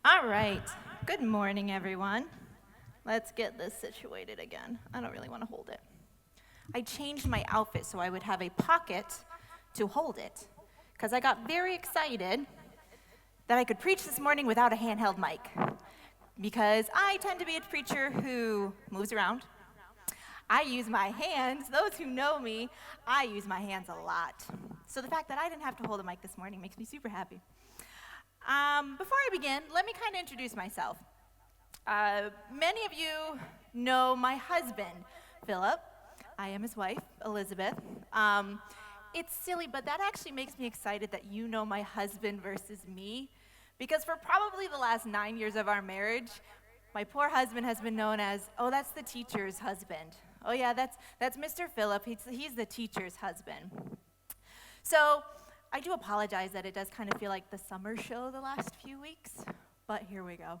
All right. Good morning, everyone. Let's get this situated again. I don't really want to hold it. I changed my outfit so I would have a pocket to hold it because I got very excited that I could preach this morning without a handheld mic because I tend to be a preacher who moves around. I use my hands. Those who know me, I use my hands a lot. So the fact that I didn't have to hold a mic this morning makes me super happy. Before I begin, let me kind of introduce myself. Many of you know my husband, Philip. I am his wife, Elizabeth. It's silly, but that actually makes me excited that you know my husband versus me, because for probably the last 9 years of our marriage, my poor husband has been known as, oh, that's the teacher's husband. Oh yeah, that's Mr. Philip. He's the teacher's husband. So I do apologize that it does kind of feel like the summer show the last few weeks, but here we go.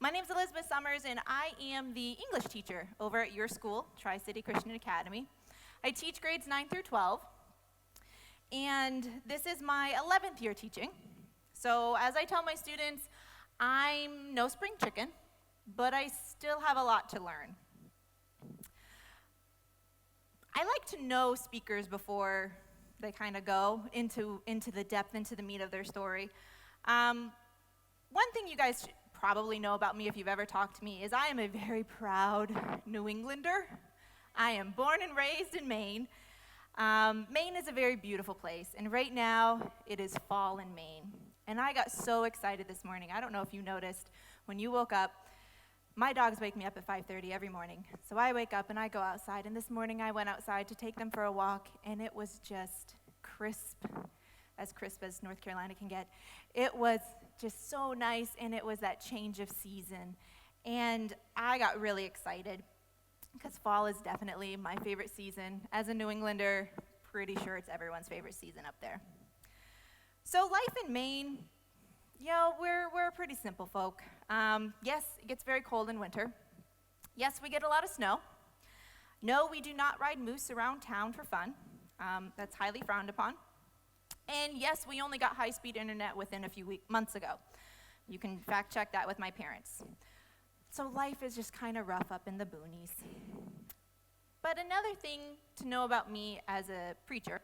My name's Elizabeth Summers, and I am the English teacher over at your school, Tri-City Christian Academy. I teach grades 9 through 12, and this is my 11th year teaching. So as I tell my students, I'm no spring chicken, but I still have a lot to learn. I like to know speakers before they kind of go into the depth, into the meat of their story. One thing you guys probably know about me if you've ever talked to me is I am a very proud New Englander. I am born and raised in Maine. Maine is a very beautiful place, and right now it is fall in Maine. And I got so excited this morning. I don't know if you noticed, when you woke up, my dogs wake me up at 5:30 every morning. So I wake up and I go outside, and this morning I went outside to take them for a walk, and it was just crisp as North Carolina can get. It was just so nice, and it was that change of season. And I got really excited because fall is definitely my favorite season. As a New Englander, pretty sure it's everyone's favorite season up there. So life in Maine, we're pretty simple folk. Yes, it gets very cold in winter. Yes, we get a lot of snow. No, we do not ride moose around town for fun. That's highly frowned upon. And yes, we only got high-speed internet within a few months ago. You can fact check that with my parents. So life is just kind of rough up in the boonies. But another thing to know about me as a preacher,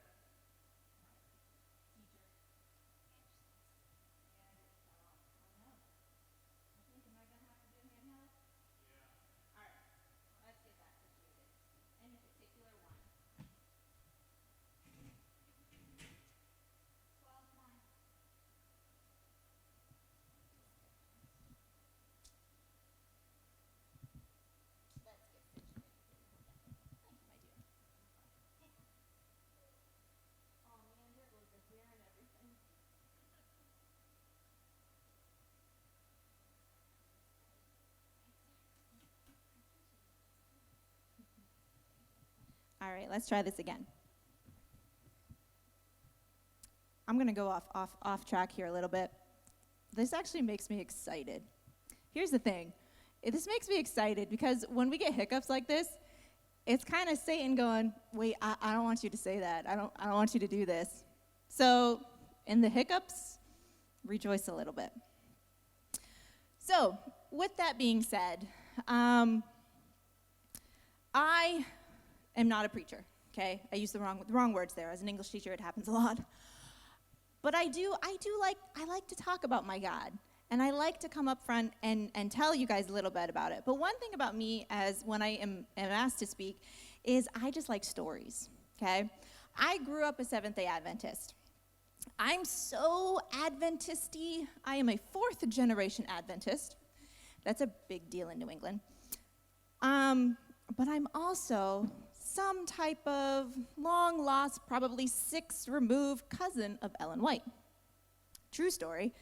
all right, let's try this again. I'm going to go off track here a little bit. This actually makes me excited. Here's the thing. This makes me excited because when we get hiccups like this, it's kind of Satan going, wait, I don't want you to say that. I don't want you to do this. So in the hiccups, rejoice a little bit. So with that being said, I am not a preacher, okay? I used the wrong words there. As an English teacher, it happens a lot. But I like to talk about my God, and I like to come up front and tell you guys a little bit about it. But one thing about me, as when I am asked to speak, is I just like stories, okay? I grew up a Seventh-day Adventist. I'm so Adventisty. I am a fourth-generation Adventist. That's a big deal in New England. But I'm also some type of long-lost, probably 6th-removed cousin of Ellen White. True story.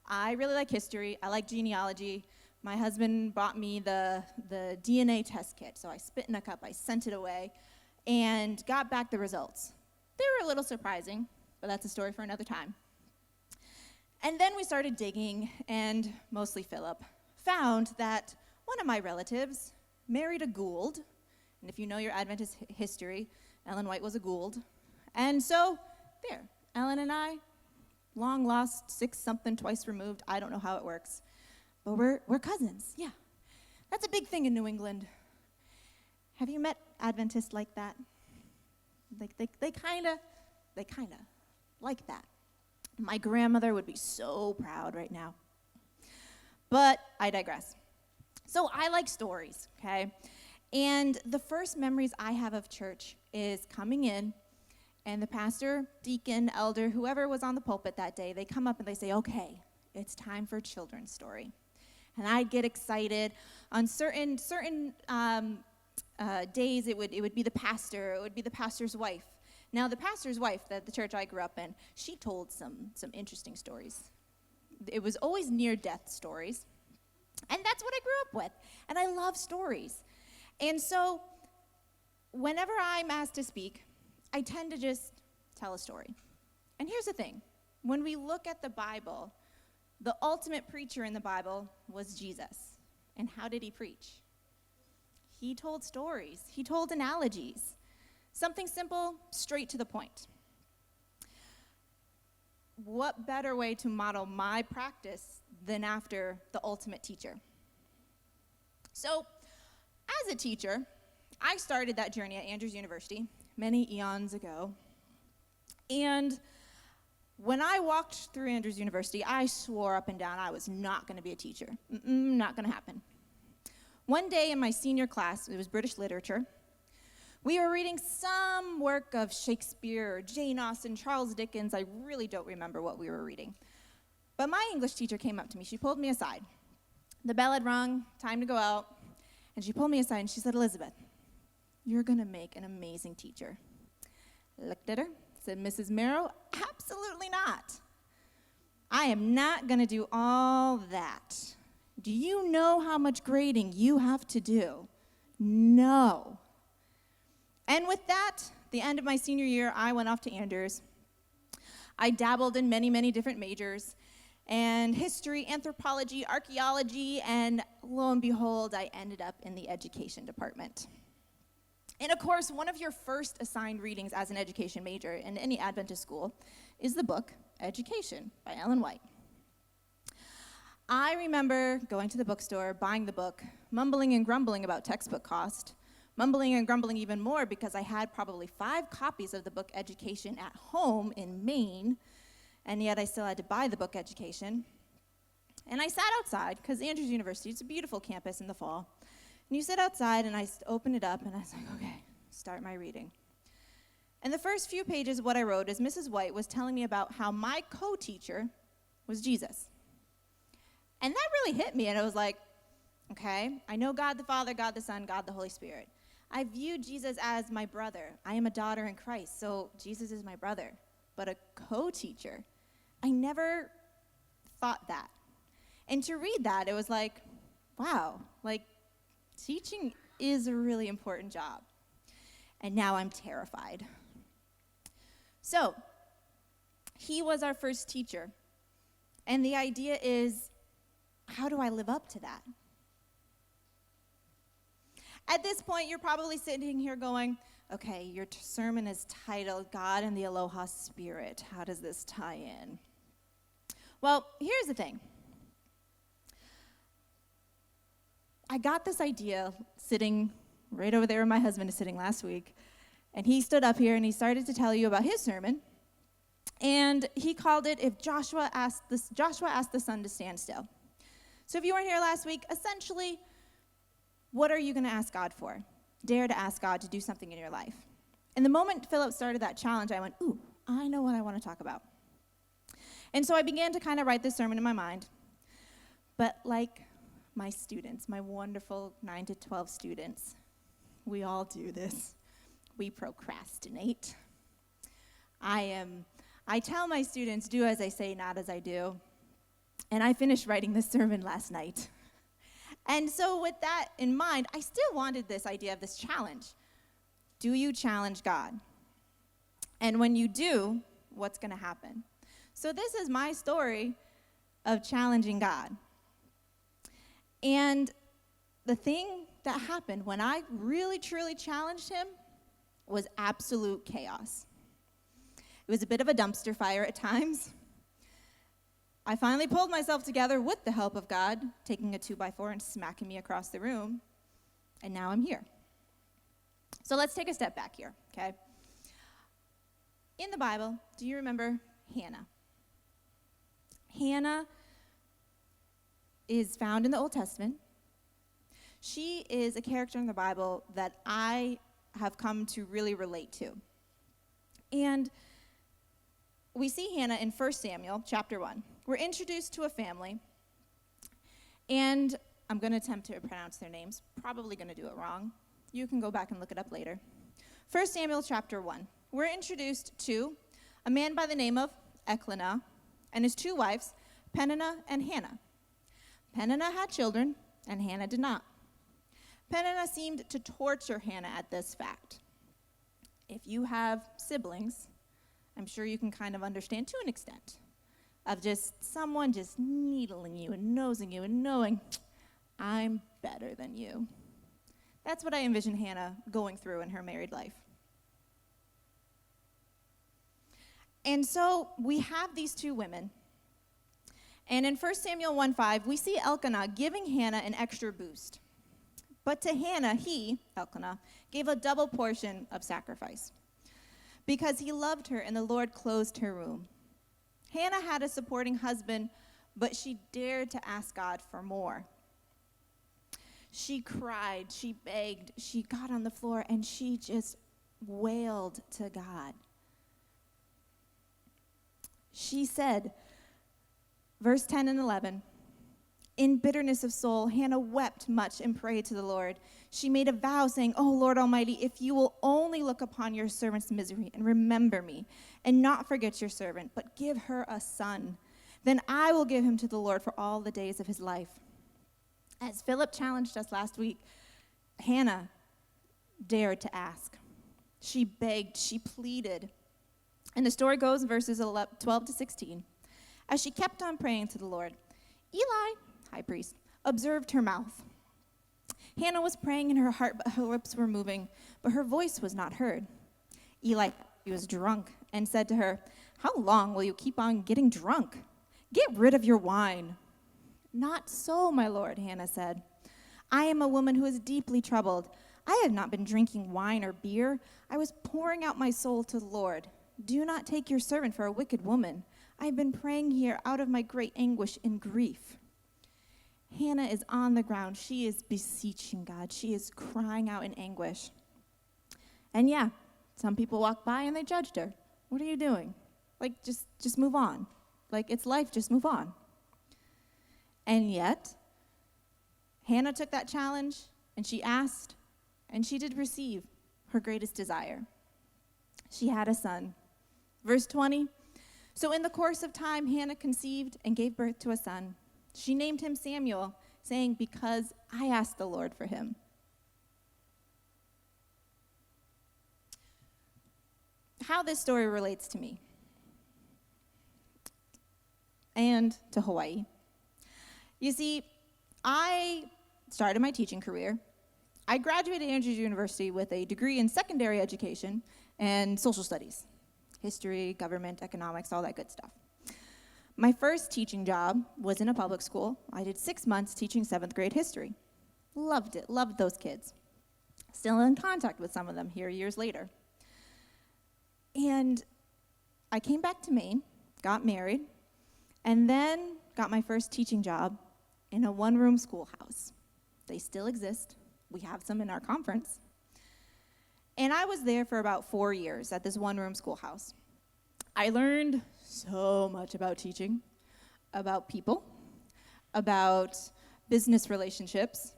I really like history. I like genealogy. My husband bought me the DNA test kit, so I spit in a cup, I sent it away, and got back the results. They were a little surprising, but that's a story for another time. And then we started digging, and mostly Philip found that one of my relatives married a Gould. And if you know your Adventist history, Ellen White was a Gould. And so, there, Ellen and I, long lost, 6-something, twice removed. I don't know how it works. But we're cousins, yeah. That's a big thing in New England. Have you met Adventists like that? Like they kind of like that. My grandmother would be so proud right now. But I digress. So I like stories, okay? And the first memories I have of church is coming in, and the pastor, deacon, elder, whoever was on the pulpit that day, they come up and they say, okay, it's time for a children's story. And I'd get excited. On certain days, it would be the pastor, it would be the pastor's wife. Now, the pastor's wife, the church I grew up in, she told some interesting stories. It was always near-death stories. And that's what I grew up with. And I love stories. And so whenever I'm asked to speak, I tend to just tell a story. And here's the thing. When we look at the Bible, the ultimate preacher in the Bible was Jesus. And how did he preach? He told stories. He told analogies. Something simple, straight to the point. What better way to model my practice than after the ultimate teacher? So, as a teacher, I started that journey at Andrews University many eons ago. And when I walked through Andrews University, I swore up and down I was not going to be a teacher. Not going to happen. One day in my senior class, it was British literature, we were reading some work of Shakespeare, or Jane Austen, Charles Dickens. I really don't remember what we were reading. But my English teacher came up to me. She pulled me aside. The bell had rung, time to go out. And she pulled me aside and she said, Elizabeth, you're going to make an amazing teacher. I looked at her, said, Mrs. Merrow, absolutely not. I am not going to do all that. Do you know how much grading you have to do? No. And with that, the end of my senior year, I went off to Andrews. I dabbled in many, many different majors, and history, anthropology, archaeology, and lo and behold, I ended up in the education department. And of course, one of your first assigned readings as an education major in any Adventist school is the book Education by Ellen White. I remember going to the bookstore, buying the book, mumbling and grumbling about textbook cost, mumbling and grumbling even more because I had probably 5 copies of the book Education at home in Maine, and yet I still had to buy the book Education. And I sat outside, because Andrews University, it's a beautiful campus in the fall, and you sit outside, and I opened it up, and I was like, okay, start my reading. And the first few pages of what I wrote is Mrs. White was telling me about how my co-teacher was Jesus. And that really hit me, and I was like, okay, I know God the Father, God the Son, God the Holy Spirit. I view Jesus as my brother. I am a daughter in Christ, so Jesus is my brother. But a co-teacher, I never thought that. And to read that, it was like, wow, like teaching is a really important job. And now I'm terrified. So, he was our first teacher. And the idea is, how do I live up to that? At this point, you're probably sitting here going, okay, your sermon is titled God and the Aloha Spirit. How does this tie in? Well, here's the thing. I got this idea sitting right over there where my husband is sitting last week, and he stood up here and he started to tell you about his sermon, and he called it, If Joshua asked the sun to stand still. So if you weren't here last week, essentially, what are you going to ask God for? Dare to ask God to do something in your life. And the moment Philip started that challenge, I went, ooh, I know what I want to talk about. And so I began to kind of write this sermon in my mind. But like my students, my wonderful 9 to 12 students, we all do this. We procrastinate. I tell my students, do as I say, not as I do. And I finished writing this sermon last night. And so with that in mind, I still wanted this idea of this challenge. Do you challenge God? And when you do, what's going to happen? So this is my story of challenging God. And the thing that happened when I really, truly challenged him was absolute chaos. It was a bit of a dumpster fire at times. I finally pulled myself together with the help of God, taking a 2x4 and smacking me across the room, and now I'm here. So let's take a step back here, okay? In the Bible, do you remember Hannah? Hannah is found in the Old Testament. She is a character in the Bible that I have come to really relate to. And we see Hannah in 1 Samuel chapter 1. We're introduced to a family, and I'm going to attempt to pronounce their names. Probably going to do it wrong. You can go back and look it up later. 1 Samuel chapter 1. We're introduced to a man by the name of Elkanah and his two wives, Peninnah and Hannah. Peninnah had children, and Hannah did not. Peninnah seemed to torture Hannah at this fact. If you have siblings, I'm sure you can kind of understand to an extent of just someone just needling you and nosing you and knowing, I'm better than you. That's what I envision Hannah going through in her married life. And so we have these two women. And in 1 Samuel 1:5, we see Elkanah giving Hannah an extra boost. But to Hannah, Elkanah, gave a double portion of sacrifice because he loved her and the Lord closed her womb. Hannah had a supporting husband, but she dared to ask God for more. She cried, she begged, she got on the floor, and she just wailed to God. She said, verse 10 and 11, in bitterness of soul, Hannah wept much and prayed to the Lord. She made a vow saying, "O Lord Almighty, if you will only look upon your servant's misery and remember me and not forget your servant, but give her a son, then I will give him to the Lord for all the days of his life." As Philip challenged us last week, Hannah dared to ask. She begged, she pleaded. And the story goes in verses 12 to 16. As she kept on praying to the Lord, Eli, high priest, observed her mouth. Hannah was praying in her heart, but her lips were moving, but her voice was not heard. Eli, he was drunk, and said to her, "How long will you keep on getting drunk? Get rid of your wine." "Not so, my lord," Hannah said. "I am a woman who is deeply troubled. I have not been drinking wine or beer. I was pouring out my soul to the Lord. Do not take your servant for a wicked woman. I have been praying here out of my great anguish and grief." Hannah is on the ground. She is beseeching God. She is crying out in anguish. And yeah, some people walk by and they judged her. What are you doing? Like, just move on. Like, it's life, just move on. And yet, Hannah took that challenge, and she asked, and she did receive her greatest desire. She had a son. Verse 20, so in the course of time, Hannah conceived and gave birth to a son. She named him Samuel, saying, "Because I asked the Lord for him." How this story relates to me and to Hawaii. You see, I started my teaching career. I graduated Andrews University with a degree in secondary education and social studies, history, government, economics, all that good stuff. My first teaching job was in a public school. I did 6 months teaching 7th grade history. Loved it, loved those kids. Still in contact with some of them here years later. And I came back to Maine, got married, and then got my first teaching job in a one-room schoolhouse. They still exist. We have some in our conference. And I was there for about 4 years at this one-room schoolhouse. I learned so much about teaching, about people, about business relationships.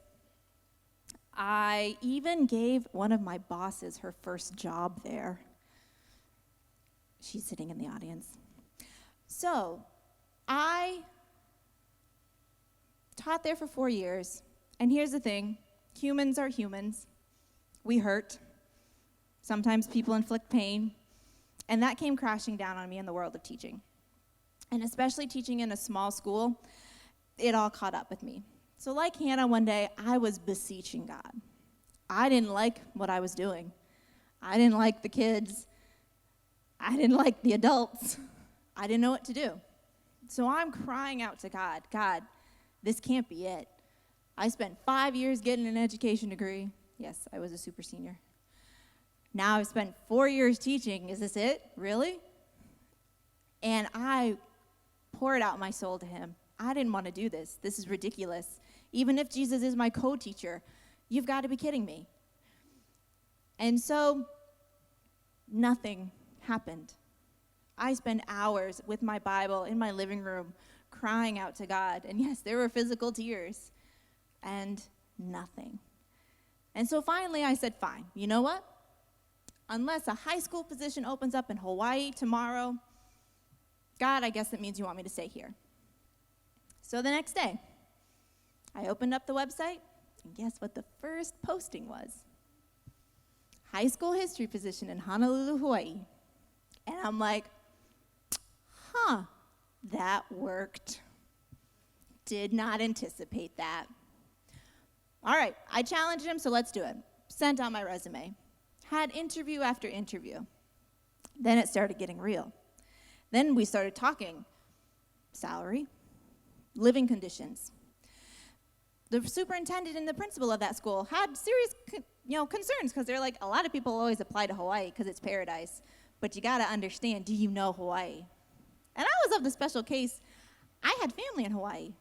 I even gave one of my bosses her first job there. She's sitting in the audience. So I taught there for 4 years, and here's the thing, humans are humans. We hurt. Sometimes people inflict pain, and that came crashing down on me in the world of teaching. And especially teaching in a small school, it all caught up with me. So like Hannah, one day, I was beseeching God. I didn't like what I was doing. I didn't like the kids. I didn't like the adults. I didn't know what to do. So I'm crying out to God, God, this can't be it. I spent 5 years getting an education degree. Yes, I was a super senior. Now I've spent 4 years teaching. Is this it? Really? And I poured out my soul to him. I didn't want to do this. This is ridiculous. Even if Jesus is my co-teacher, you've got to be kidding me. And so nothing happened. I spent hours with my Bible in my living room crying out to God. And yes, there were physical tears and nothing. And so finally I said, fine, you know what? Unless a high school position opens up in Hawaii tomorrow, God, I guess that means you want me to stay here. So the next day, I opened up the website, and guess what the first posting was? High school history position in Honolulu, Hawaii. And I'm like, that worked. Did not anticipate that. All right, I challenged him, so let's do it. Sent out my resume. Had interview after interview. Then it started getting real. Then we started talking salary, living conditions. The superintendent and the principal of that school had serious concerns because they're like, a lot of people always apply to Hawaii because it's paradise, but you got to understand, do you know Hawaii? And I was of the special case. I had family in Hawaii.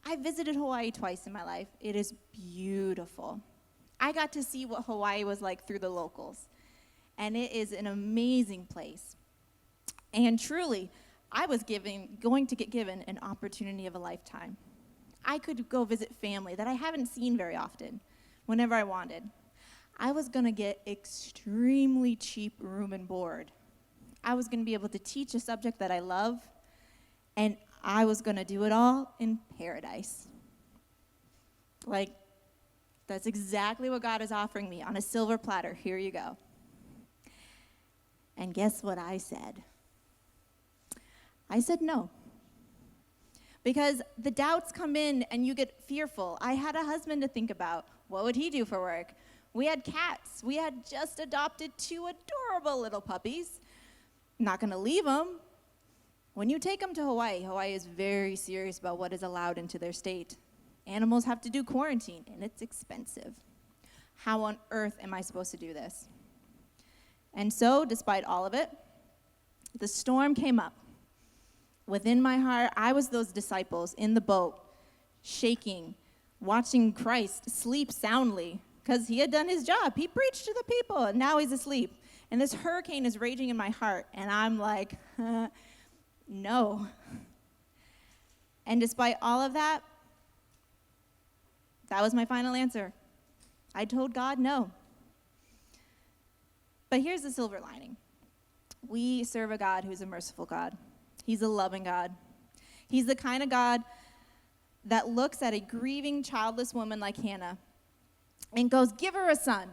I visited Hawaii twice in my life. It is beautiful. I got to see what Hawaii was like through the locals, and it is an amazing place. And truly, I was going to get given an opportunity of a lifetime. I could go visit family that I haven't seen very often whenever I wanted. I was going to get extremely cheap room and board. I was going to be able to teach a subject that I love, and I was going to do it all in paradise. Like, that's exactly what God is offering me on a silver platter. Here you go. And guess what I said? I said no. Because the doubts come in and you get fearful. I had a husband to think about. What would he do for work? We had cats. We had just adopted 2 adorable little puppies. Not going to leave them. When you take them to Hawaii, Hawaii is very serious about what is allowed into their state. Animals have to do quarantine, and it's expensive. How on earth am I supposed to do this? And so, despite all of it, the storm came up. Within my heart, I was those disciples in the boat, shaking, watching Christ sleep soundly, because he had done his job. He preached to the people, and now he's asleep. And this hurricane is raging in my heart, and I'm like, no. And despite all of that, that was my final answer. I told God no. But here's the silver lining. We serve a God who's a merciful God. He's a loving God. He's the kind of God that looks at a grieving, childless woman like Hannah and goes, give her a son.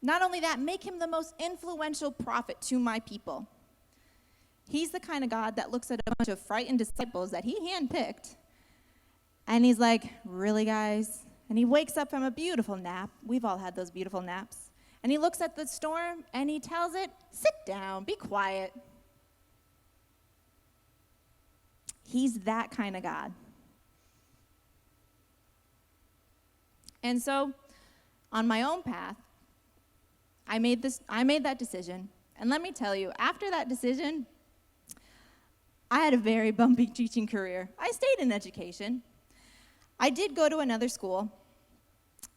Not only that, make him the most influential prophet to my people. He's the kind of God that looks at a bunch of frightened disciples that he handpicked, and he's like, really, guys? And he wakes up from a beautiful nap. We've all had those beautiful naps. And he looks at the storm, and he tells it, sit down, be quiet. He's that kind of God. And so, on my own path, I made that decision. And let me tell you, after that decision, I had a very bumpy teaching career. I stayed in education. I did go to another school,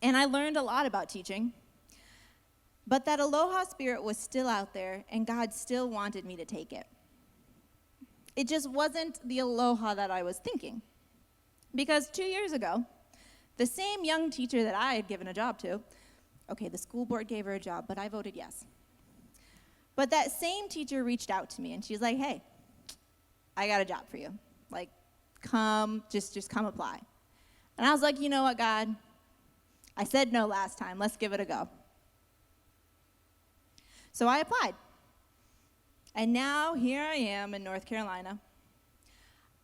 and I learned a lot about teaching. But that Aloha Spirit was still out there, and God still wanted me to take it. It just wasn't the Aloha that I was thinking. Because 2 years ago, the same young teacher that I had given a job to, okay, the school board gave her a job, but I voted yes. But that same teacher reached out to me, and she's like, hey, I got a job for you. Like, come, just come apply. And I was like, you know what, God? I said no last time. Let's give it a go. So I applied. And now here I am in North Carolina.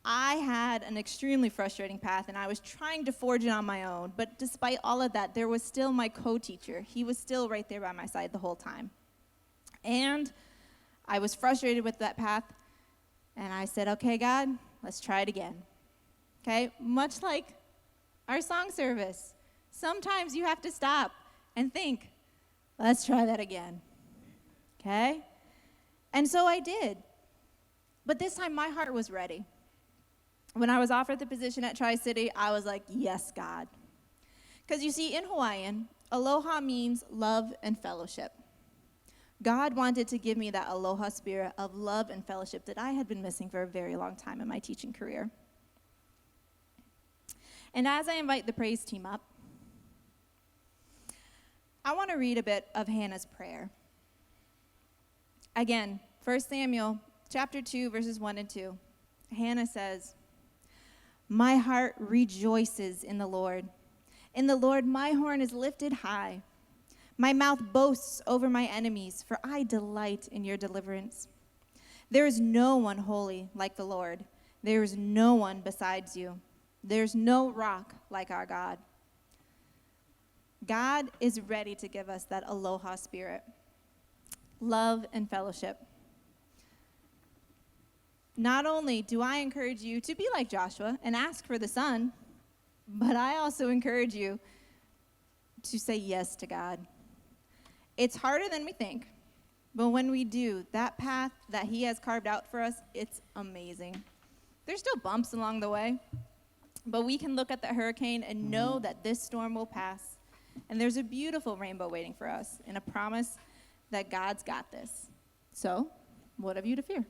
I had an extremely frustrating path, and I was trying to forge it on my own. But despite all of that, there was still my co-teacher. He was still right there by my side the whole time. And I was frustrated with that path. And I said, okay, God, let's try it again. Okay? Much like our song service. Sometimes you have to stop and think, let's try that again. Okay? And so I did. But this time my heart was ready. When I was offered the position at Tri-City, I was like, yes, God. Because you see, in Hawaiian, aloha means love and fellowship. God wanted to give me that aloha spirit of love and fellowship that I had been missing for a very long time in my teaching career. And as I invite the praise team up, I want to read a bit of Hannah's prayer. Again, 1 Samuel chapter 2, verses 1 and 2. Hannah says, "My heart rejoices in the Lord. In the Lord my horn is lifted high. My mouth boasts over my enemies, for I delight in your deliverance. There is no one holy like the Lord. There is no one besides you. There's no rock like our God." God is ready to give us that aloha spirit, love and fellowship. Not only do I encourage you to be like Joshua and ask for the son, but I also encourage you to say yes to God. It's harder than we think, but when we do, that path that he has carved out for us, it's amazing. There's still bumps along the way, but we can look at the hurricane and know that this storm will pass, and there's a beautiful rainbow waiting for us and a promise that God's got this. So, what have you to fear?